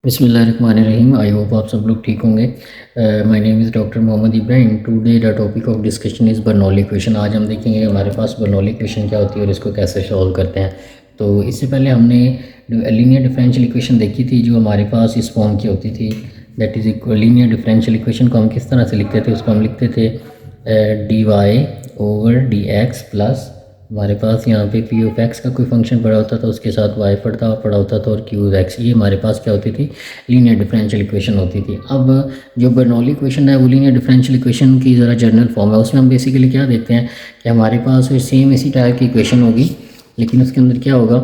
बिस्मिल्लाहिर्रहमानिर्रहीम। I hope आप सब लोग ठीक होंगे। My name is doctor Mohammad Ibrahim. Today the topic of discussion is Bernoulli equation. आज हम देखेंगे हमारे पास बर्नौली इक्वेशन क्या होती है और इसको कैसे सॉल्व करते हैं। तो इससे पहले हमने लीनियर डिफरेंशियल इक्वेशन देखी थी जो हमारे पास इस फॉर्म की होती थी, that is equal. Linear differential equation को हम किस तरह से लिखते थे, उसको हम लिखते थे D Y over D X plus हमारे पास यहाँ पे पी ऑफ एक्स का कोई फंक्शन पड़ा होता था, उसके साथ वाई पड़ा होता था और क्यू एक्स। ये हमारे पास क्या होती थी, लीनियर डिफरेंशियल इक्वेशन होती थी। अब जो बर्नौली इक्वेशन है वो लीनियर डिफरेंशियल इक्वेशन की ज़रा जनरल फॉर्म है। उसमें हम बेसिकली क्या देखते हैं कि हमारे पास सेम इसी टाइप की इक्वेशन होगी, लेकिन उसके अंदर क्या होगा,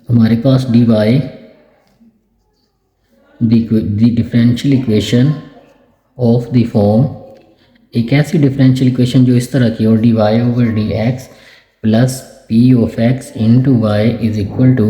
हमारे पास D Y the differential equation of the form, एक ऐसी डिफरेंशियल इक्वेशन जो इस तरह की हो, D Y over D X plus P of X into Y is equal to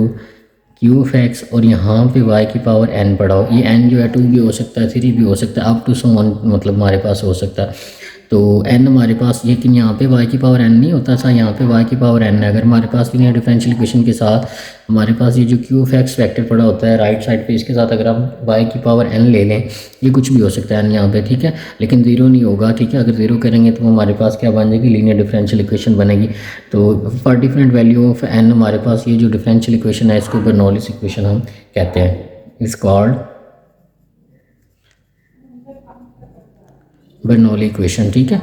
Q of X, और यहाँ पे y की पावर n पड़ा हो। ये n जो है 2 भी हो सकता है, 3 भी हो सकता है, अप टू सो वन मतलब हमारे पास हो सकता है। तो n हमारे पास, लेकिन यहाँ पे y की पावर n नहीं होता था, यहाँ पे y की पावर n है। अगर हमारे पास लीनियर डिफरेंशियल इक्वेशन के साथ हमारे पास ये जो क्यू ऑफ एक्स फैक्टर पड़ा होता है राइट साइड पे, इसके साथ अगर हम y की पावर n ले लें, ये कुछ भी हो सकता है n यहाँ पे, ठीक है, लेकिन ज़ीरो नहीं होगा, ठीक है। अगर ज़ीरो करेंगे तो हमारे पास क्या बन जाएगी, लीनियर डिफरेंशियल इक्वेशन बनेगी। तो for different value of n हमारे पास ये जो डिफरेंशियल इक्वेशन है इसको बर्नौलीज इक्वेशन हम कहते हैं, इस कॉल्ड बर्नौली इक्वेशन, ठीक है।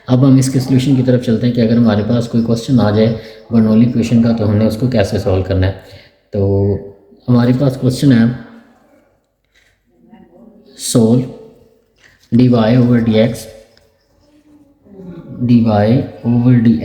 अब हम इसके सोल्यूशन की तरफ चलते हैं कि अगर हमारे पास कोई क्वेश्चन आ जाए बर्नौली इक्वेशन का तो हमने उसको कैसे सॉल्व करना है। तो हमारे पास क्वेश्चन है, solve D Y over D X D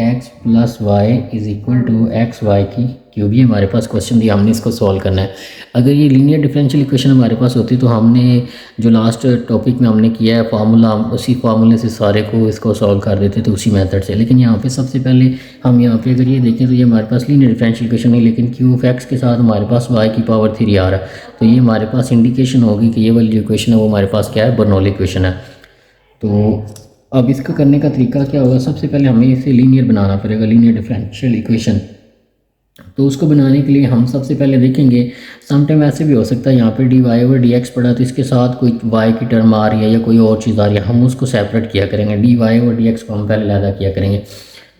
X plus Y is equal to X Y की क्यूब। ये हमारे पास क्वेश्चन दिया, हमने इसको सॉल्व करना है। अगर ये लीनियर डिफरेंशियल इक्वेशन हमारे पास होती तो हमने जो लास्ट टॉपिक में हमने किया है फार्मूला, उसी फार्मूले से सारे को इसको सॉल्व कर देते थे उसी मेथड से। लेकिन यहाँ पे सबसे पहले हम यहाँ पे अगर ये देखें तो ये हमारे पास लीनियर डिफरेंशियल इक्वेशन नहीं, लेकिन क्यू ऑफ एक्स के साथ हमारे पास वाई की पावर 3 आ रहा है। तो ये हमारे पास इंडिकेशन होगी कि ये वाली जो इक्वेशन है वो हमारे पास क्या है, बर्नौली इक्वेशन है। तो अब इसका करने का तरीका क्या होगा, सबसे पहले हमें इसे लीनियर बनाना पड़ेगा, लीनियर डिफरेंशियल इक्वेशन। तो उसको बनाने के लिए हम सबसे पहले देखेंगे, समटाइम ऐसे भी हो सकता है यहाँ पे D Y over D X पड़ा तो इसके साथ कोई वाई की टर्म आ रही है या कोई और चीज़ आ रही है, हम उसको सेपरेट किया करेंगे, D Y over D X को हम पहले अलग किया करेंगे।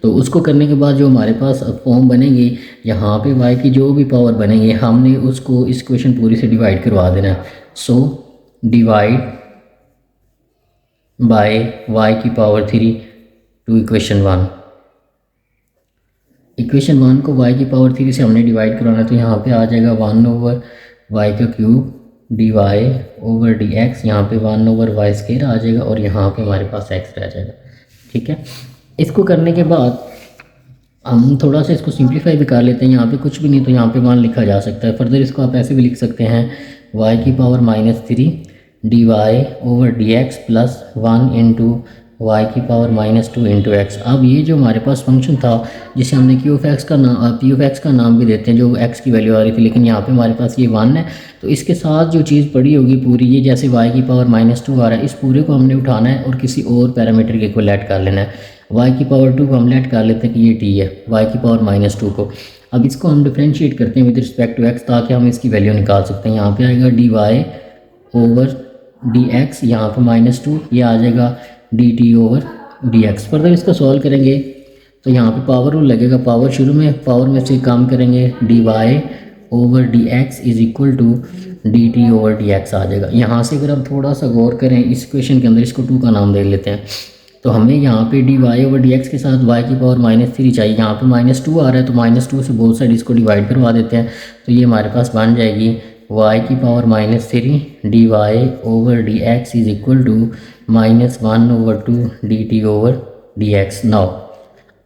तो उसको करने के बाद जो हमारे पास फॉर्म बनेगी, यहाँ पे वाई की जो भी पावर बनेगी हमने उसको इस इक्वेशन पूरी से डिवाइड करवा देना है। सो डिवाइड बाय y की पावर 3 टू इक्वेशन 1। इक्वेशन 1 को y की पावर 3 से हमने डिवाइड कराना, तो यहाँ पे आ जाएगा 1 ओवर y का cube D Y over D x, यहाँ पे 1 ओवर वाई स्क्वायर आ जाएगा और यहाँ पे हमारे पास x रह जाएगा, ठीक है। इसको करने के बाद हम थोड़ा सा इसको सिंप्लीफाई भी कर लेते हैं। यहाँ पे कुछ भी नहीं तो यहाँ पे 1 लिखा जा सकता है। फर्दर इसको आप ऐसे भी लिख सकते हैं, y की power -3 D Y over D X plus 1 into Y की पावर -2 इंटू एक्स। अब ये जो हमारे पास फंक्शन था जिसे हमने क्यू ऑफ एक्स का नाम, पी ऑफ एक्स का नाम भी देते हैं, जो एक्स की वैल्यू आ रही थी, लेकिन यहाँ पे हमारे पास ये 1 है। तो इसके साथ जो चीज़ पड़ी होगी पूरी, ये जैसे वाई की पावर -2 आ रहा है, इस पूरे को हमने उठाना है और किसी और पैरामीटर के को लेट कर लेना है। वाई की पावर 2 को हम लेट कर लेते हैं कि ये टी है, वाई की पावर -2 को। अब इसको हम डिफ्रेंशिएट करते हैं विद रिस्पेक्ट टू एक्स, ताकि हम इसकी वैल्यू निकाल सकते हैं। यहाँ पे आएगा D Y over D x, यहाँ पर -2, ये आ जाएगा D T over D X. Further इसको सॉल्व करेंगे तो यहाँ पे पावर रूल लगेगा, पावर शुरू में पावर में से कम करेंगे, D Y over D x is equal to D T over D X आ जाएगा। यहाँ से अगर हम थोड़ा सा गौर करें इस इक्वेशन के अंदर, इसको 2 का नाम दे लेते हैं। तो हमें यहाँ पे D Y over D x के साथ वाई की पावर -3 चाहिए, यहाँ पे -2 आ रहा है तो -2 से बोथ साइड इसको डिवाइड करवा देते हैं। तो ये हमारे पास बन जाएगी y की power -3 D Y over D x is equal to -1 over 2 d T over D x. Now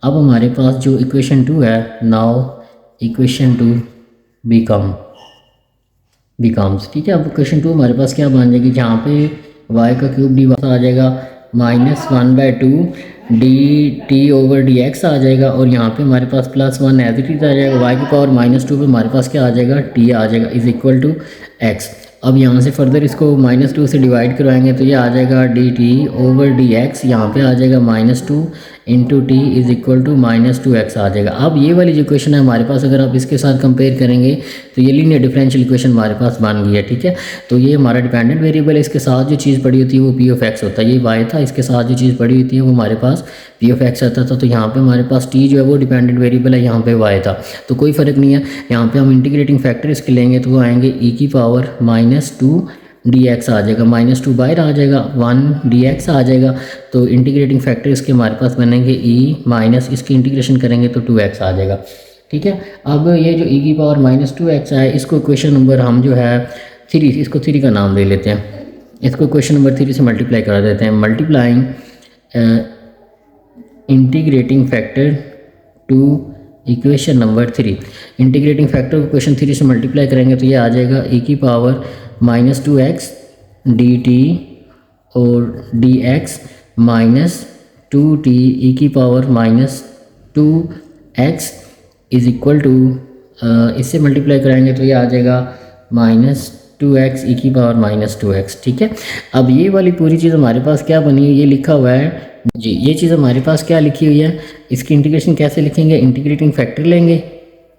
अब हमारे पास जो इक्वेशन 2 है, नाउ इक्वेशन 2 बिकम्स, ठीक है। अब इक्वेशन 2 हमारे पास क्या बन जाएगी, जहाँ पे y का क्यूब डी आ जाएगा -1/2 D T over D X आ जाएगा, और यहाँ पे हमारे पास +1 एज इट इज आ जाएगा। y की पावर -2 पे हमारे पास क्या आ जाएगा, t आ जाएगा इज इक्वल टू x। अब यहाँ से फर्दर इसको -2 से डिवाइड करवाएंगे तो ये आ जाएगा D T over D x, यहाँ पे आ जाएगा -2 into t is equal to -2x आ जाएगा। अब ये वाली जो इक्वेशन है हमारे पास, अगर आप इसके साथ कंपेयर करेंगे तो ये लीनियर डिफरेंशियल इक्वेशन हमारे पास बन गई है, ठीक है। तो ये हमारा डिपेंडेंट वेरिएबल है, इसके साथ जो चीज़ पड़ी होती है वो पी ऑफ एक्स होता है। ये वाई था, इसके साथ जो चीज़ पड़ी होती है वो हमारे पास पी ऑफ एक्स आता था। तो यहाँ पे हमारे पास टी जो है वो डिपेंडेंट वेरिएबल है, यहाँ पे वाई था, तो कोई फ़र्क नहीं है। यहाँ पे हम इंटीग्रेटिंग फैक्टर इसके लेंगे तो वो आएंगे ई की पावर -2 dx आ जाएगा, -2 बाहर आ जाएगा, 1 dx आ जाएगा। तो इंटीग्रेटिंग फैक्टर इसके हमारे पास बनेंगे ई माइनस, इसकी इंटीग्रेशन करेंगे तो 2x आ जाएगा, ठीक है। अब ये जो ई की पावर -2x है, इसको क्वेश्चन नंबर हम जो है 3, इसको 3 का नाम दे लेते हैं। इसको क्वेश्चन नंबर 3 से मल्टीप्लाई करा देते हैं। Multiplying integrating factor to equation number 3, integrating factor को क्वेश्चन 3 से मल्टीप्लाई करेंगे तो ये आ जाएगा ई की पावर -2x dt और dx -2t ई की power -2x is equal to, इससे मल्टीप्लाई कराएंगे तो ये आ जाएगा -2x ई की पावर -2x, ठीक है। अब ये वाली पूरी चीज़ हमारे पास क्या बनी है, ये लिखा हुआ है जी, ये चीज़ हमारे पास क्या लिखी हुई है। इसकी इंटीग्रेशन कैसे लिखेंगे, इंटीग्रेटिंग फैक्टर लेंगे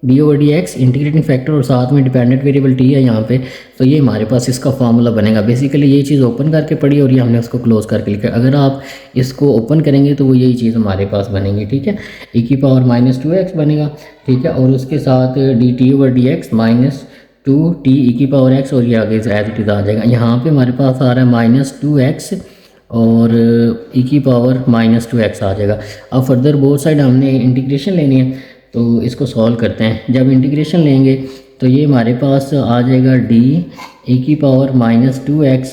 D over D x, integrating factor और साथ में डिपेंडेंट वेरिएबल टी है यहाँ पे, तो ये हमारे पास इसका फार्मूला बनेगा। बेसिकली ये चीज़ ओपन करके पढ़ी और ये हमने उसको क्लोज करके लिखा। अगर आप इसको ओपन करेंगे तो वो यही चीज़ हमारे पास बनेगी, ठीक है। ई की पावर -2x बनेगा, ठीक है, और उसके साथ D T over D x -2t e की पावर x, और ये आगे एज इट इज़ आ जाएगा। यहाँ पे हमारे पास आ रहा है -2x और ई की पावर -2x आ जाएगा। अब फर्दर बोथ साइड हमने इंटीग्रेशन लेनी है, तो इसको सॉल्व करते हैं। जब इंटीग्रेशन लेंगे तो ये हमारे पास आ जाएगा डी ई की पावर -2x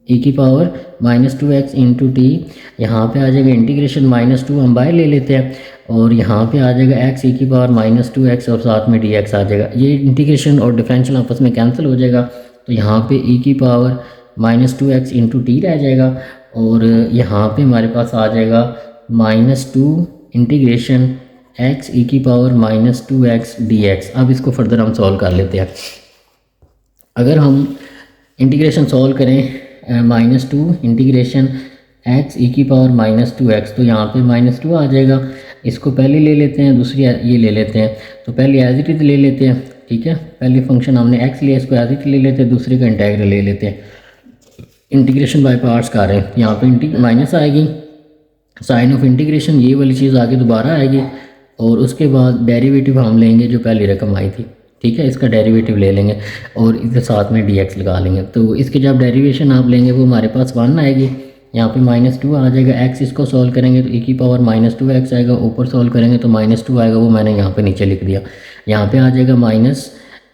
ई की पावर -2x इंटू टी, यहाँ पर आ जाएगा इंटीग्रेशन -2 हम बाहर ले लेते हैं, और यहाँ पे आ जाएगा x ई की पावर -2x और साथ में dx आ जाएगा। ये इंटीग्रेशन और डिफरेंशियल आपस में कैंसिल हो जाएगा, तो यहाँ पे ई की पावर -2x इंटू टी रह जाएगा, और यहाँ पे हमारे पास आ जाएगा -2 इंटीग्रेशन x ई की पावर -2x dx। अब इसको फर्दर हम सॉल्व कर लेते हैं। अगर हम इंटीग्रेशन सॉल्व करें -2 इंटीग्रेशन x ई की पावर -2x, तो यहाँ पे -2 आ जाएगा। इसको पहले ले लेते हैं, दूसरी ये ले लेते हैं। तो पहले एज इट इज़ ले लेते हैं, ठीक है। पहले फंक्शन हमने x लिया, इसको एज इट ले लेते हैं, दूसरे का इंटीग्रल ले लेते हैं। इंटीग्रेशन बाय पार्ट्स कर रहे हैं, यहाँ पे माइनस आएगी, साइन ऑफ इंटीग्रेशन ये वाली चीज़ आगे दोबारा आएगी, और उसके बाद डेरिवेटिव हम लेंगे जो पहली रकम आई थी, ठीक है, इसका डेरिवेटिव ले लेंगे और इसके साथ में dx लगा लेंगे। तो इसके जब डेरिवेशन आप लेंगे वो हमारे पास 1 आएगी, यहाँ पे -2 आ जाएगा। x इसको सॉल्व करेंगे तो ई की पावर -2x आएगा, ऊपर सॉल्व करेंगे तो -2 आएगा, वो मैंने यहाँ पे नीचे लिख दिया। यहाँ पे आ जाएगा माइनस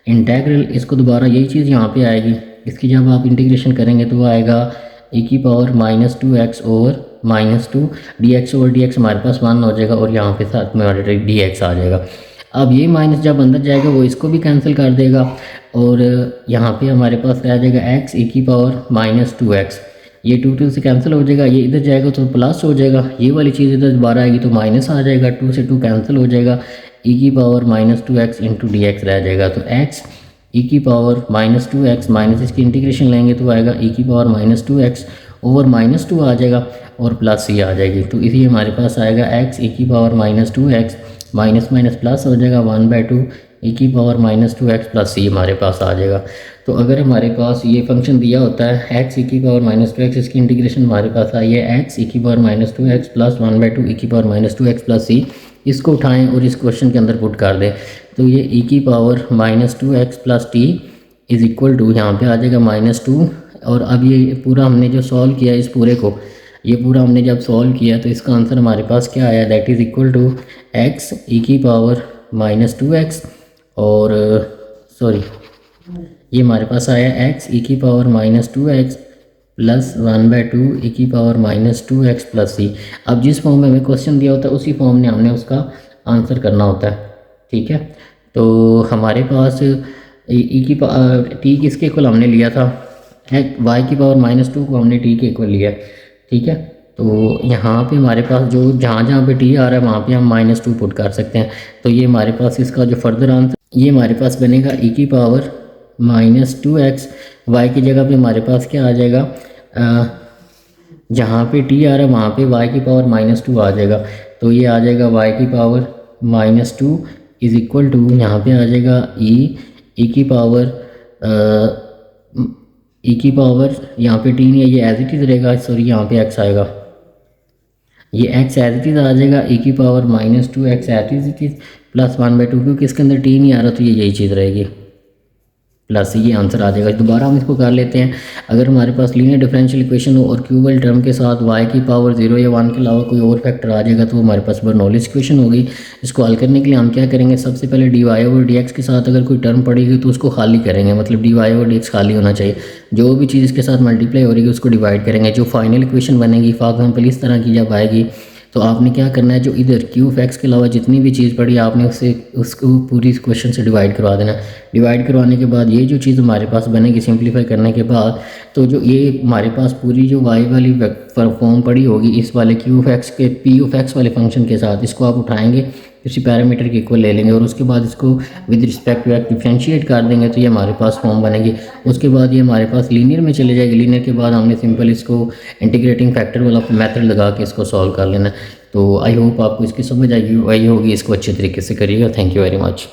इंटेग्रल, इसको दोबारा यही चीज़ यहाँ पे आएगी। इसकी जब आप इंटीग्रेशन करेंगे तो वो आएगा ई की पावर -2x और -2 dx और dx हमारे पास 1 हो जाएगा, और यहाँ पे साथ में ऑलरेडी dx आ जाएगा। अब ये माइनस जब अंदर जाएगा वो इसको भी कैंसिल कर देगा, और यहाँ पे हमारे पास रह जाएगा x ई की पावर -2x, ये 2 से कैंसिल हो जाएगा, ये इधर जाएगा तो प्लस हो जाएगा, ये वाली चीज़ इधर दोबारा आएगी तो माइनस आ जाएगा, 2 से 2 कैंसिल हो जाएगा, ई की पावर -2x इंटू dx रह जाएगा। तो x ई की पावर -2x माइनस इसकी इंटीग्रेशन लेंगे तो आएगा ई की पावर -2x ओवर -2 आ जाएगा, और प्लस ये आ जाएगी। तो इसी हमारे पास आएगा x ई की power -2x minus minus plus हो जाएगा 1/2 ई की पावर -2x प्लस सी हमारे पास आ जाएगा। तो अगर हमारे पास ये फंक्शन दिया होता है x ई की पावर -2x, इसकी इंटीग्रेशन हमारे पास आई है x ई की पावर -2x प्लस 1/2 ई की पावर -2x प्लस सी, इसको उठाएं और इस क्वेश्चन के अंदर पुट कर दें, तो ये ई की power -2x plus t is equal to, यहाँ पे आ जाएगा -2, और अब ये पूरा हमने जो सॉल्व किया इस पूरे को, ये पूरा हमने जब सॉल्व किया तो इसका आंसर हमारे पास क्या आया, that is equal to x e की पावर -2x और सॉरी ये हमारे पास आया x ई की पावर -2x प्लस 1/2 ई की पावर -2x प्लस सी। अब जिस फॉर्म में हमें क्वेश्चन दिया होता है उसी फॉर्म में हमने उसका आंसर करना होता है, ठीक है। तो हमारे पास ई की टी किसके इक्वल हमने लिया था, y की पावर -2 को हमने t के इक्वल लिया, ठीक है। तो यहाँ पे हमारे पास जो जहाँ जहाँ पे t आ रहा है वहाँ पे हम -2 पुट कर सकते हैं। तो ये हमारे पास इसका जो फर्दर आंसर ये हमारे पास बनेगा ई की पावर -2x, y की जगह पे हमारे पास क्या आ जाएगा जहाँ पे टी आ रहा है वहाँ पे वाई की पावर -2 आ जाएगा। तो ये आ जाएगा वाई की पावर -2 इज़ इक्वल टू, यहाँ पे आ जाएगा ई की पावर यहाँ पे टी नहीं है, ये एज इट इज़ रहेगा, सॉरी यहाँ पे एक्स आएगा, ये एक्स एज इट इज़ आ जाएगा, ई की power -2 x as it is plus 1/2, क्योंकि इसके अंदर टी नहीं आ रहा तो ये यही चीज़ रहेगी, प्लस ये आंसर आ जाएगा। दोबारा हम इसको कर लेते हैं। अगर हमारे पास लीनियर डिफरेंशियल इक्वेशन हो और क्यूबल टर्म के साथ y की पावर 0 या 1 के अलावा कोई और फैक्टर आ जाएगा तो हमारे पास बर्नौलीज इक्वेशन होगी। इसको हल करने के लिए हम क्या करेंगे, सबसे पहले d Y over D x के साथ अगर कोई टर्म पड़ेगी तो उसको खाली करेंगे, मतलब d Y over D x खाली होना चाहिए। जो भी चीज़ इसके साथ मल्टीप्लाई हो रही है उसको डिवाइड करेंगे। जो फाइनल इक्वेशन बनेगी फॉर एग्जाम्पल इस तरह की जब आएगी तो आपने क्या करना है, जो इधर क्यू फैक्स के अलावा जितनी भी चीज़ पड़ी आपने उसको पूरी क्वेश्चन से डिवाइड करवा देना। डिवाइड करवाने के बाद ये जो चीज़ हमारे पास बनेगी सिंप्लीफाई करने के बाद, तो जो ये हमारे पास पूरी जो वाई वाली फॉर्म पड़ी होगी इस वाले क्यू फैक्स के पी यू फैक्स वाले फंक्शन के साथ, इसको आप उठाएंगे किसी पैरामीटर के इक्वल ले लेंगे और उसके बाद इसको with respect to x differentiate कर देंगे तो ये हमारे पास फॉर्म बनेगी। उसके बाद ये हमारे पास लीनियर में चले जाएगी। लीनियर के बाद हमने सिंपल इसको इंटीग्रेटिंग फैक्टर वाला मेथड लगा के इसको सॉल्व कर लेना। तो आई होप आपको इसकी समझ आई होगी, इसको अच्छे तरीके से करिएगा। Thank you very much.